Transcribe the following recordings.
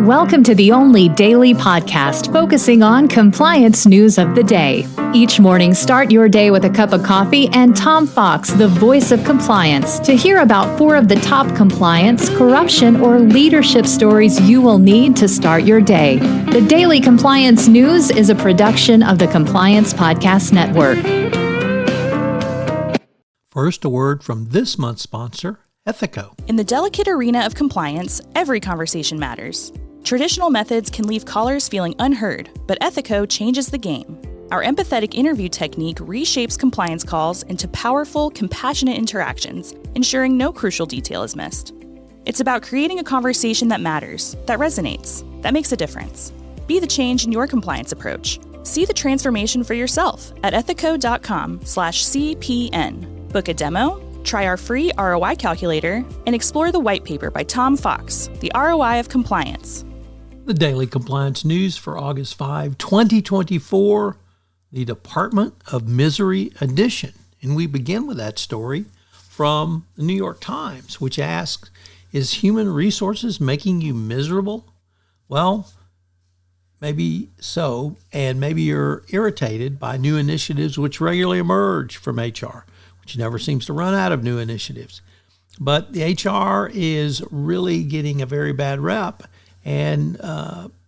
Welcome to the only daily podcast focusing on compliance news of the day. Each morning, start your day with a cup of coffee and Tom Fox, the voice of compliance, to hear about 4 of the top compliance, corruption, or leadership stories you will need to start your day. The Daily Compliance News is a production of the Compliance Podcast Network. First, a word from this month's sponsor, Ethico. In the delicate arena of compliance, every conversation matters. Traditional methods can leave callers feeling unheard, but Ethico changes the game. Our empathetic interview technique reshapes compliance calls into powerful, compassionate interactions, ensuring no crucial detail is missed. It's about creating a conversation that matters, that resonates, that makes a difference. Be the change in your compliance approach. See the transformation for yourself at ethico.com/CPN. Book a demo, try our free ROI calculator, and explore the white paper by Tom Fox, The ROI of Compliance. The Daily Compliance News for August 5, 2024, the Department of Misery edition. And we begin with that story from the New York Times, which asks, is human resources making you miserable? Well, maybe so, and maybe you're irritated by new initiatives which regularly emerge from HR, which never seems to run out of new initiatives. But the HR is really getting a very bad rep, and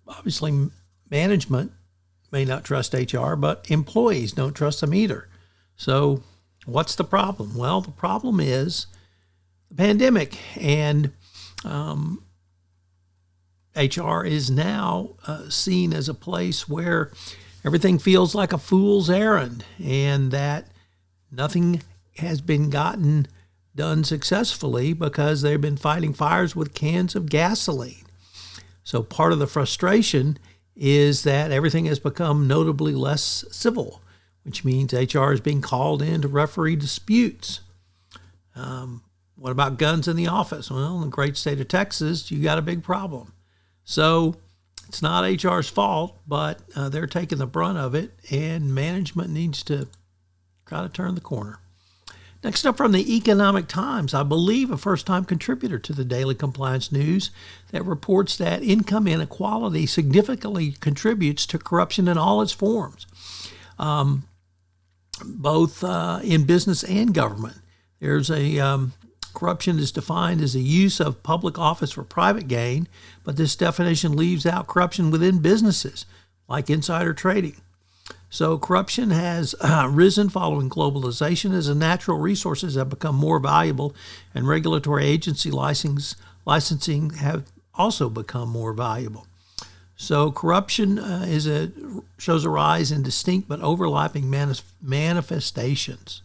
obviously management may not trust HR, but employees don't trust them either. So what's the problem? Well, the problem is the pandemic, and HR is now seen as a place where everything feels like a fool's errand, and that nothing has been gotten done successfully because they've been fighting fires with cans of gasoline. So part of the frustration is that everything has become notably less civil, which means HR is being called in to referee disputes. What about guns in the office? Well, in the great state of Texas, you got a big problem. So it's not HR's fault, but they're taking the brunt of it, and management needs to try to turn the corner. Next up from the Economic Times, I believe a first-time contributor to the Daily Compliance News that reports that income inequality significantly contributes to corruption in all its forms, both in business and government. There's corruption is defined as a use of public office for private gain, but this definition leaves out corruption within businesses, like insider trading. So corruption has risen following globalization as the natural resources have become more valuable, and regulatory agency licensing have also become more valuable. So corruption shows a rise in distinct but overlapping manifestations.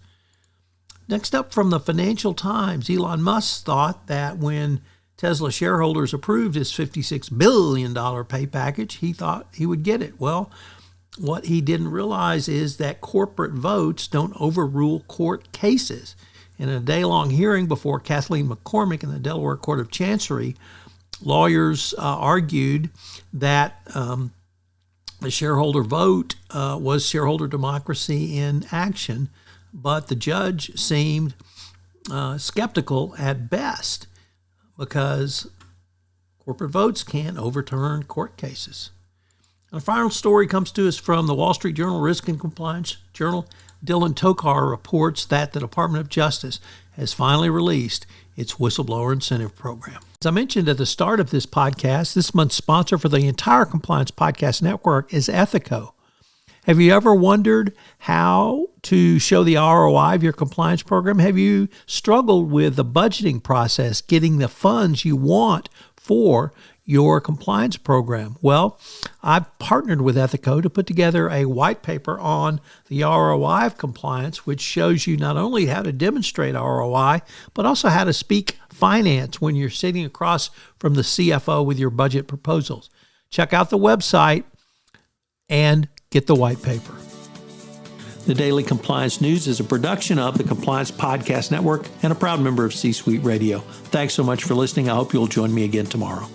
Next up from the Financial Times, Elon Musk thought that when Tesla shareholders approved his $56 billion pay package, he thought he would get it. Well, what he didn't realize is that corporate votes don't overrule court cases. In a day-long hearing before Kathleen McCormick in the Delaware Court of Chancery, lawyers argued that the shareholder vote was shareholder democracy in action, but the judge seemed skeptical at best because corporate votes can't overturn court cases. The final story comes to us from the Wall Street Journal Risk and Compliance Journal. Dylan Tokar reports that the Department of Justice has finally released its whistleblower incentive program. As I mentioned at the start of this podcast, this month's sponsor for the entire Compliance Podcast Network is Ethico. Have you ever wondered how to show the ROI of your compliance program? Have you struggled with the budgeting process, getting the funds you want for your compliance program? Well, I've partnered with Ethico to put together a white paper on the ROI of compliance, which shows you not only how to demonstrate ROI, but also how to speak finance when you're sitting across from the CFO with your budget proposals. Check out the website and get the white paper. The Daily Compliance News is a production of the Compliance Podcast Network and a proud member of C-Suite Radio. Thanks so much for listening. I hope you'll join me again tomorrow.